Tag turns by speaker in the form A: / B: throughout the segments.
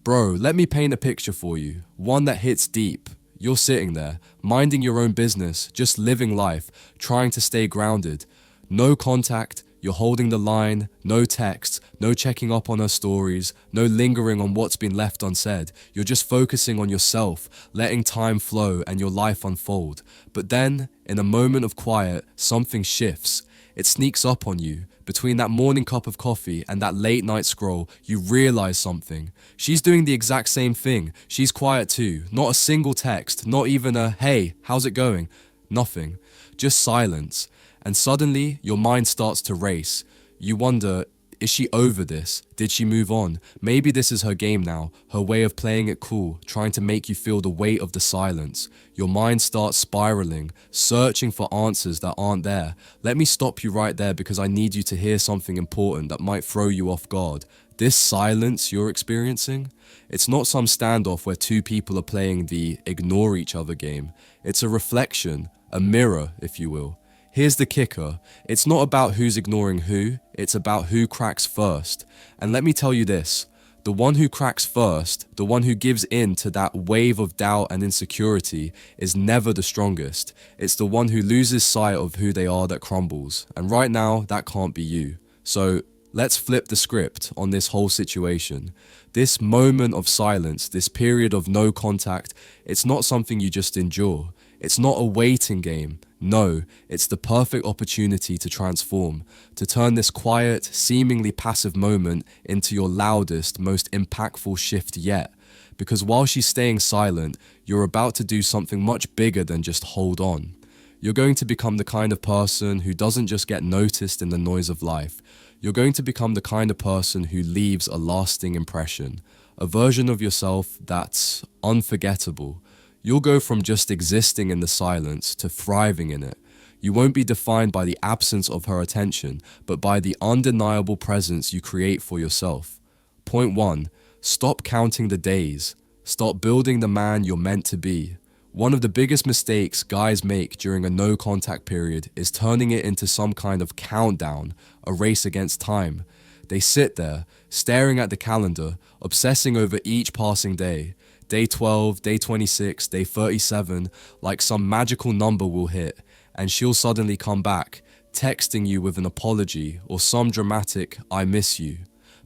A: Bro, let me paint a picture for you, one that hits deep. You're sitting there, minding your own business, just living life, trying to stay grounded. No contact, you're holding the line, no texts, no checking up on her stories, no lingering on what's been left unsaid. You're just focusing on yourself, letting time flow and your life unfold. But then, in a moment of quiet, something shifts. It sneaks up on you. Between that morning cup of coffee and that late night scroll, you realize something. She's doing the exact same thing. She's quiet too. Not a single text, not even a, hey, how's it going? Nothing. Just silence. And suddenly, your mind starts to race. You wonder, is she over this? Did she move on? Maybe this is her game now, her way of playing it cool, trying to make you feel the weight of the silence. Your mind starts spiraling, searching for answers that aren't there. Let me stop you right there because I need you to hear something important that might throw you off guard. This silence you're experiencing, it's not some standoff where two people are playing the ignore each other game. It's a reflection, a mirror, if you will. Here's the kicker, it's not about who's ignoring who, it's about who cracks first. And let me tell you this, the one who cracks first, the one who gives in to that wave of doubt and insecurity is never the strongest. It's the one who loses sight of who they are that crumbles. And right now, that can't be you. So let's flip the script on this whole situation. This moment of silence, this period of no contact, it's not something you just endure. It's not a waiting game. No, it's the perfect opportunity to transform, to turn this quiet, seemingly passive moment into your loudest, most impactful shift yet. Because while she's staying silent, you're about to do something much bigger than just hold on. You're going to become the kind of person who doesn't just get noticed in the noise of life. You're going to become the kind of person who leaves a lasting impression, a version of yourself that's unforgettable. You'll go from just existing in the silence to thriving in it. You won't be defined by the absence of her attention, but by the undeniable presence you create for yourself. Point 1. Stop counting the days. Start building the man you're meant to be. One of the biggest mistakes guys make during a no-contact period is turning it into some kind of countdown, a race against time. They sit there, staring at the calendar, obsessing over each passing day. Day 12, day 26, day 37, like some magical number will hit, and she'll suddenly come back, texting you with an apology or some dramatic "I miss you."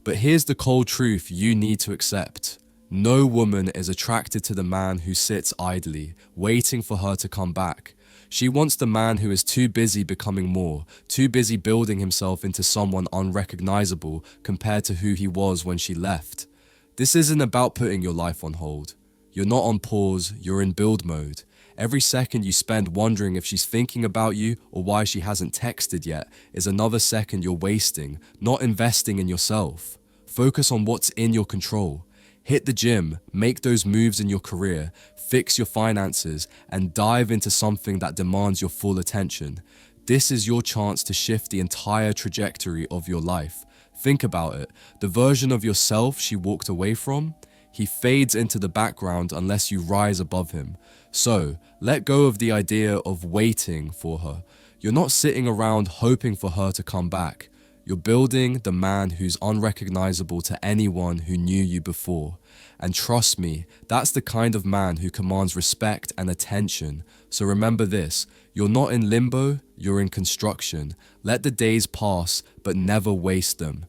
A: But here's the cold truth you need to accept. No woman is attracted to the man who sits idly, waiting for her to come back. She wants the man who is too busy becoming more, too busy building himself into someone unrecognizable compared to who he was when she left. This isn't about putting your life on hold. You're not on pause, you're in build mode. Every second you spend wondering if she's thinking about you or why she hasn't texted yet is another second you're wasting, not investing in yourself. Focus on what's in your control. Hit the gym, make those moves in your career, fix your finances, and dive into something that demands your full attention. This is your chance to shift the entire trajectory of your life. Think about it. The version of yourself she walked away from, he fades into the background unless you rise above him. So, let go of the idea of waiting for her. You're not sitting around hoping for her to come back. You're building the man who's unrecognizable to anyone who knew you before. And trust me, that's the kind of man who commands respect and attention. So remember this, you're not in limbo, you're in construction. Let the days pass, but never waste them.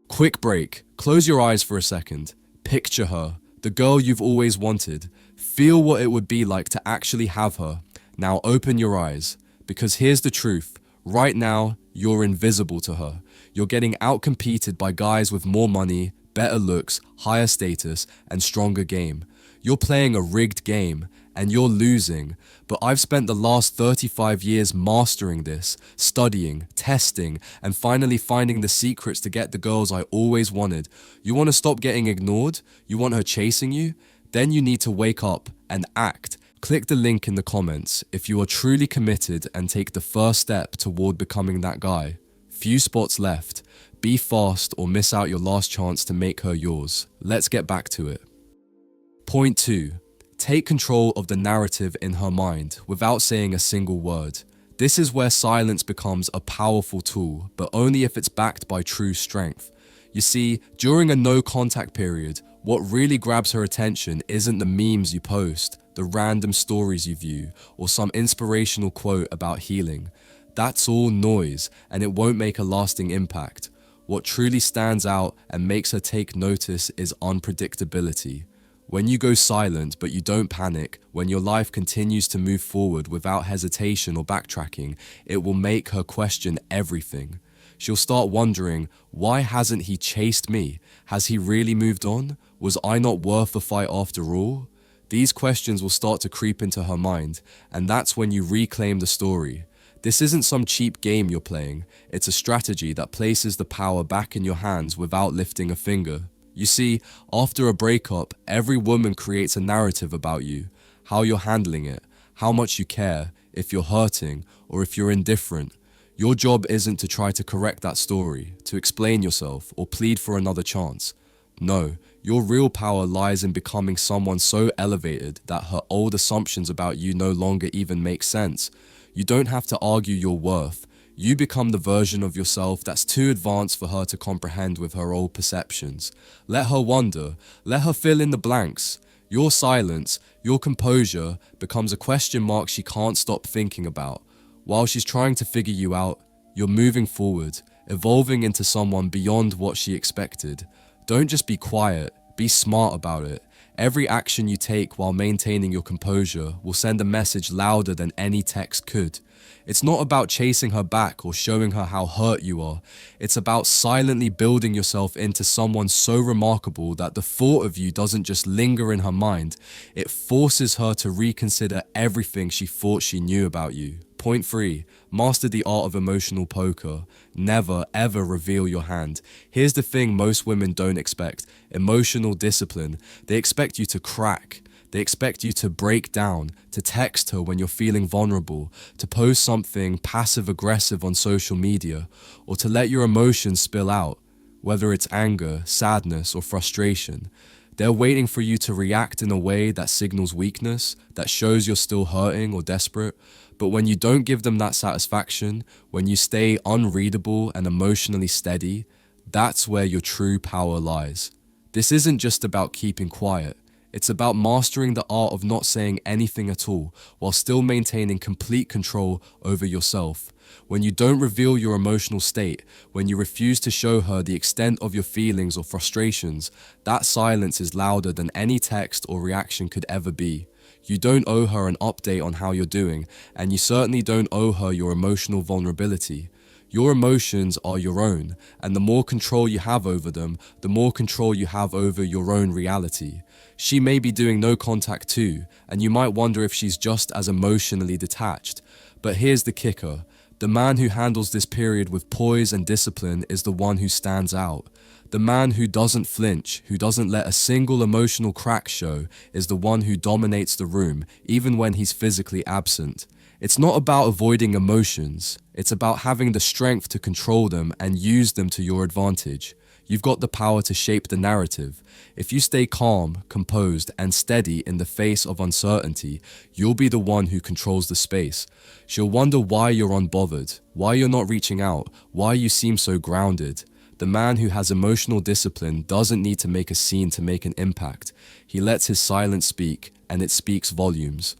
A: Quick break. Close your eyes for a second. Picture her, the girl you've always wanted. Feel what it would be like to actually have her. Now open your eyes, because here's the truth. Right now, you're invisible to her. You're getting outcompeted by guys with more money, better looks, higher status, and stronger game. You're playing a rigged game, and you're losing. But I've spent the last 35 years mastering this, studying, testing, and finally finding the secrets to get the girls I always wanted. You want to stop getting ignored? You want her chasing you? Then you need to wake up and act. Click the link in the comments if you are truly committed and take the first step toward becoming that guy. Few spots left. Be fast or miss out your last chance to make her yours. Let's get back to it. Point 2. Take control of the narrative in her mind without saying a single word. This is where silence becomes a powerful tool, but only if it's backed by true strength. You see, during a no-contact period, What really grabs her attention isn't the memes you post, the random stories you view, or some inspirational quote about healing. That's all noise, and it won't make a lasting impact. What truly stands out and makes her take notice is unpredictability. When you go silent but you don't panic, when your life continues to move forward without hesitation or backtracking, it will make her question everything. She'll start wondering, why hasn't he chased me? Has he really moved on? Was I not worth the fight after all? These questions will start to creep into her mind, and that's when you reclaim the story. This isn't some cheap game you're playing, it's a strategy that places the power back in your hands without lifting a finger. You see, after a breakup, every woman creates a narrative about you, how you're handling it, how much you care, if you're hurting, or if you're indifferent. Your job isn't to try to correct that story, to explain yourself, or plead for another chance. No, your real power lies in becoming someone so elevated that her old assumptions about you no longer even make sense. You don't have to argue your worth. You become the version of yourself that's too advanced for her to comprehend with her old perceptions. Let her wonder, let her fill in the blanks. Your silence, your composure, becomes a question mark she can't stop thinking about. While she's trying to figure you out, you're moving forward, evolving into someone beyond what she expected. Don't just be quiet, be smart about it. Every action you take while maintaining your composure will send a message louder than any text could. It's not about chasing her back or showing her how hurt you are. It's about silently building yourself into someone so remarkable that the thought of you doesn't just linger in her mind, it forces her to reconsider everything she thought she knew about you. Point 3. Master the art of emotional poker. Never ever reveal your hand. Here's the thing most women don't expect. Emotional discipline. They expect you to crack. They expect you to break down, to text her when you're feeling vulnerable, to post something passive-aggressive on social media, or to let your emotions spill out, whether it's anger, sadness, or frustration. They're waiting for you to react in a way that signals weakness, that shows you're still hurting or desperate. But when you don't give them that satisfaction, when you stay unreadable and emotionally steady, that's where your true power lies. This isn't just about keeping quiet. It's about mastering the art of not saying anything at all while still maintaining complete control over yourself. When you don't reveal your emotional state, when you refuse to show her the extent of your feelings or frustrations, that silence is louder than any text or reaction could ever be. You don't owe her an update on how you're doing, and you certainly don't owe her your emotional vulnerability. Your emotions are your own, and the more control you have over them, the more control you have over your own reality. She may be doing no contact too, and you might wonder if she's just as emotionally detached. But here's the kicker. The man who handles this period with poise and discipline is the one who stands out. The man who doesn't flinch, who doesn't let a single emotional crack show, is the one who dominates the room, even when he's physically absent. It's not about avoiding emotions. It's about having the strength to control them and use them to your advantage. You've got the power to shape the narrative. If you stay calm, composed, and steady in the face of uncertainty, you'll be the one who controls the space. She'll wonder why you're unbothered, why you're not reaching out, why you seem so grounded. The man who has emotional discipline doesn't need to make a scene to make an impact. He lets his silence speak, and it speaks volumes.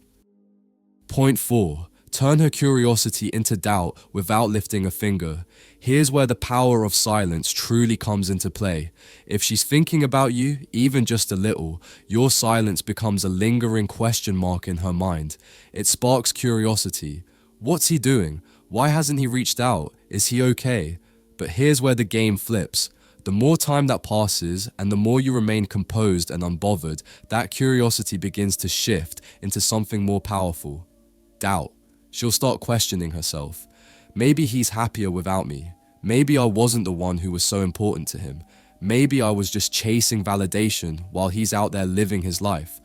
A: Point 4. Turn her curiosity into doubt without lifting a finger. Here's where the power of silence truly comes into play. If she's thinking about you, even just a little, your silence becomes a lingering question mark in her mind. It sparks curiosity. What's he doing? Why hasn't he reached out? Is he okay? But here's where the game flips. The more time that passes and the more you remain composed and unbothered, that curiosity begins to shift into something more powerful. Doubt. She'll start questioning herself. Maybe he's happier without me. Maybe I wasn't the one who was so important to him. Maybe I was just chasing validation while he's out there living his life.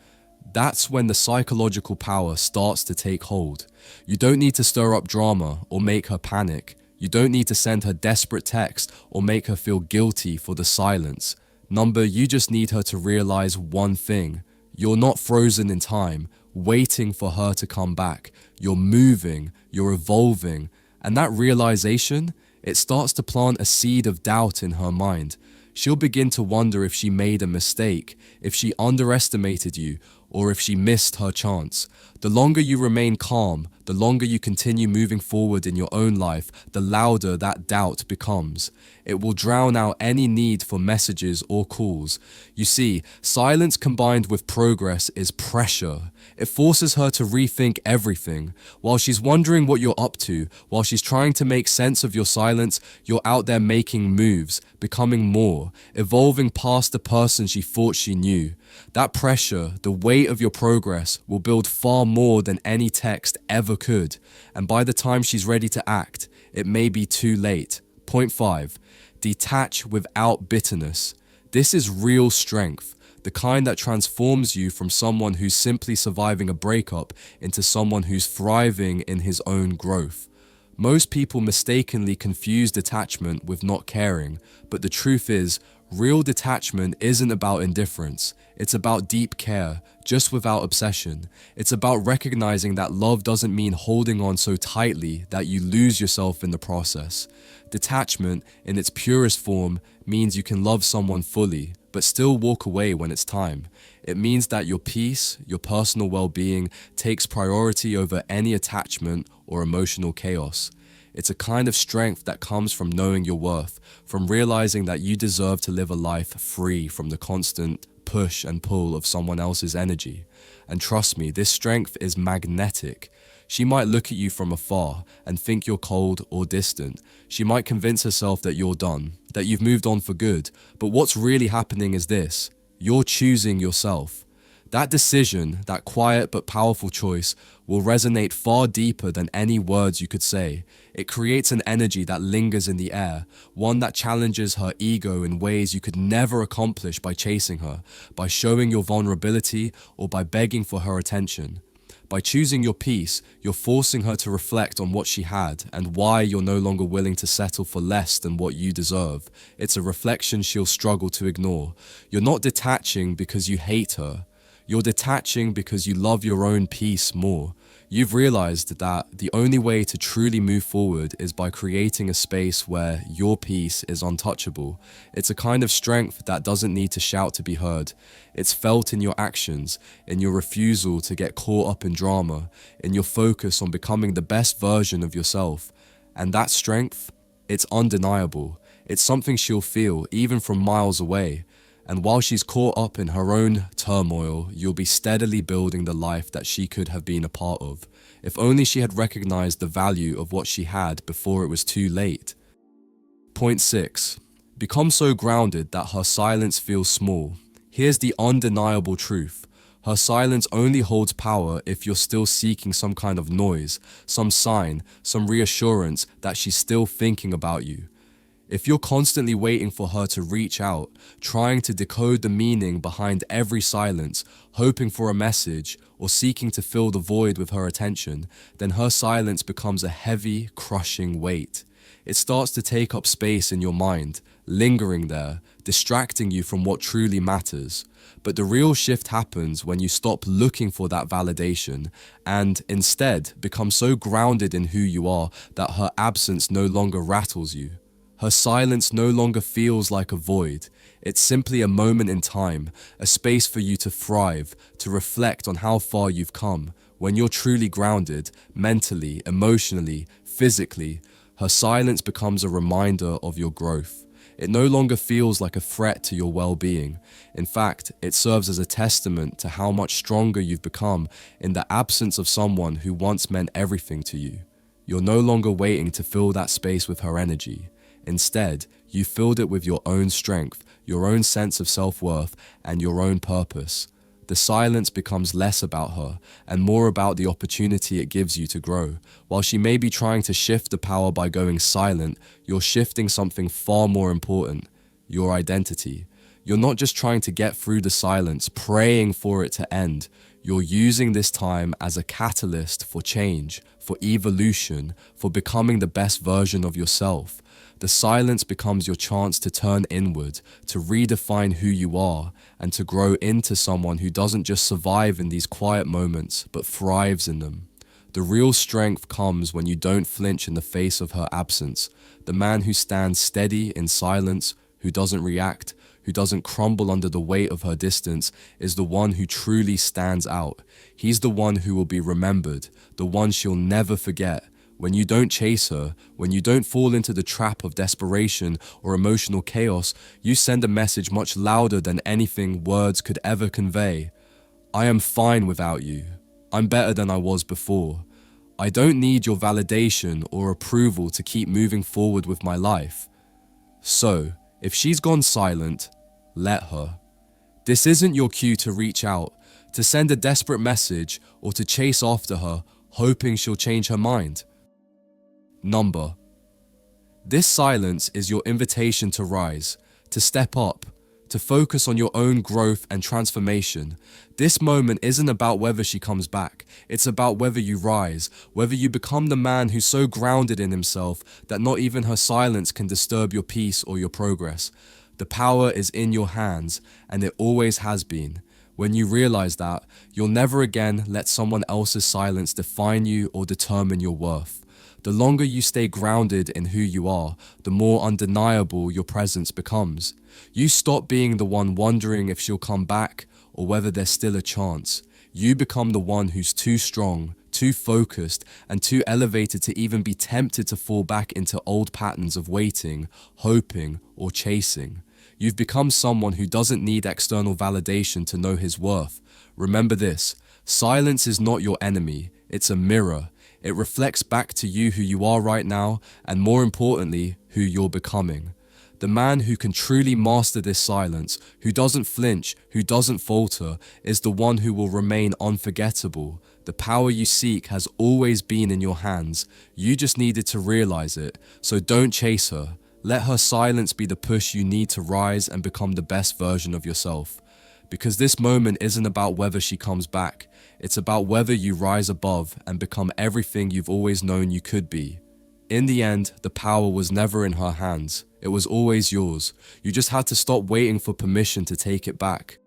A: That's when the psychological power starts to take hold. You don't need to stir up drama or make her panic. You don't need to send her desperate text or make her feel guilty for the silence. You just need her to realize one thing. You're not frozen in time, waiting for her to come back. You're moving, you're evolving, and that realization, it starts to plant a seed of doubt in her mind. She'll begin to wonder if she made a mistake, if she underestimated you, or if she missed her chance. The longer you remain calm, the longer you continue moving forward in your own life, the louder that doubt becomes. It will drown out any need for messages or calls. You see, silence combined with progress is pressure. It forces her to rethink everything. While she's wondering what you're up to, while she's trying to make sense of your silence, you're out there making moves, becoming more, evolving past the person she thought she knew. That pressure, the weight of your progress, will build far more than any text ever could. And by the time she's ready to act, it may be too late. Point 5. Detach without bitterness. This is real strength, the kind that transforms you from someone who's simply surviving a breakup into someone who's thriving in his own growth. Most people mistakenly confuse detachment with not caring, but the truth is, real detachment isn't about indifference. It's about deep care, just without obsession. It's about recognizing that love doesn't mean holding on so tightly that you lose yourself in the process. Detachment, in its purest form, means you can love someone fully, but still walk away when it's time. It means that your peace, your personal well-being, takes priority over any attachment or emotional chaos. It's a kind of strength that comes from knowing your worth, from realizing that you deserve to live a life free from the constant push and pull of someone else's energy. And trust me, this strength is magnetic. She might look at you from afar and think you're cold or distant. She might convince herself that you're done, that you've moved on for good. But what's really happening is this: you're choosing yourself. That decision, that quiet but powerful choice, will resonate far deeper than any words you could say. It creates an energy that lingers in the air, one that challenges her ego in ways you could never accomplish by chasing her, by showing your vulnerability, or by begging for her attention. By choosing your peace, you're forcing her to reflect on what she had and why you're no longer willing to settle for less than what you deserve. It's a reflection she'll struggle to ignore. You're not detaching because you hate her. You're detaching because you love your own peace more. You've realized that the only way to truly move forward is by creating a space where your peace is untouchable. It's a kind of strength that doesn't need to shout to be heard. It's felt in your actions, in your refusal to get caught up in drama, in your focus on becoming the best version of yourself. And that strength, it's undeniable. It's something she'll feel even from miles away. And while she's caught up in her own turmoil, you'll be steadily building the life that she could have been a part of. If only she had recognized the value of what she had before it was too late. Point 6. Become so grounded that her silence feels small. Here's the undeniable truth. Her silence only holds power if you're still seeking some kind of noise, some sign, some reassurance that she's still thinking about you. If you're constantly waiting for her to reach out, trying to decode the meaning behind every silence, hoping for a message, or seeking to fill the void with her attention, then her silence becomes a heavy, crushing weight. It starts to take up space in your mind, lingering there, distracting you from what truly matters. But the real shift happens when you stop looking for that validation and instead become so grounded in who you are that her absence no longer rattles you. Her silence no longer feels like a void. It's simply a moment in time, a space for you to thrive, to reflect on how far you've come. When you're truly grounded, mentally, emotionally, physically, her silence becomes a reminder of your growth. It no longer feels like a threat to your well-being. In fact, it serves as a testament to how much stronger you've become in the absence of someone who once meant everything to you. You're no longer waiting to fill that space with her energy. Instead, you filled it with your own strength, your own sense of self-worth, and your own purpose. The silence becomes less about her and more about the opportunity it gives you to grow. While she may be trying to shift the power by going silent, you're shifting something far more important: your identity. You're not just trying to get through the silence, praying for it to end. You're using this time as a catalyst for change, for evolution, for becoming the best version of yourself. The silence becomes your chance to turn inward, to redefine who you are, and to grow into someone who doesn't just survive in these quiet moments, but thrives in them. The real strength comes when you don't flinch in the face of her absence. The man who stands steady in silence, who doesn't react, who doesn't crumble under the weight of her distance, is the one who truly stands out. He's the one who will be remembered, the one she'll never forget. When you don't chase her, when you don't fall into the trap of desperation or emotional chaos, you send a message much louder than anything words could ever convey. I am fine without you. I'm better than I was before. I don't need your validation or approval to keep moving forward with my life. So, if she's gone silent, let her. This isn't your cue to reach out, to send a desperate message, or to chase after her, hoping she'll change her mind. Number. This silence is your invitation to rise, to step up, to focus on your own growth and transformation. This moment isn't about whether she comes back. It's about whether you rise, whether you become the man who's so grounded in himself that not even her silence can disturb your peace or your progress. The power is in your hands, and it always has been. When you realize that, you'll never again let someone else's silence define you or determine your worth. The longer you stay grounded in who you are, the more undeniable your presence becomes. You stop being the one wondering if she'll come back or whether there's still a chance. You become the one who's too strong, too focused, and too elevated to even be tempted to fall back into old patterns of waiting, hoping, or chasing. You've become someone who doesn't need external validation to know his worth. Remember this, silence is not your enemy, it's a mirror. It reflects back to you who you are right now, and more importantly, who you're becoming. The man who can truly master this silence, who doesn't flinch, who doesn't falter, is the one who will remain unforgettable. The power you seek has always been in your hands. You just needed to realize it, so don't chase her. Let her silence be the push you need to rise and become the best version of yourself. Because this moment isn't about whether she comes back. It's about whether you rise above and become everything you've always known you could be. In the end, the power was never in her hands. It was always yours. You just had to stop waiting for permission to take it back.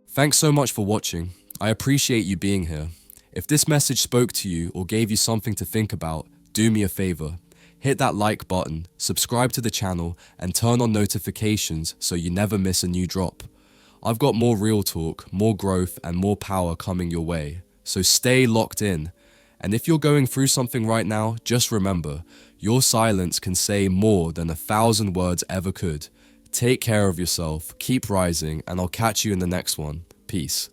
A: Thanks so much for watching. I appreciate you being here. If this message spoke to you or gave you something to think about, do me a favor. Hit that like button, subscribe to the channel, and turn on notifications so you never miss a new drop. I've got more real talk, more growth, and more power coming your way. So stay locked in. And if you're going through something right now, just remember, your silence can say more than 1,000 words ever could. Take care of yourself, keep rising, and I'll catch you in the next one. Peace.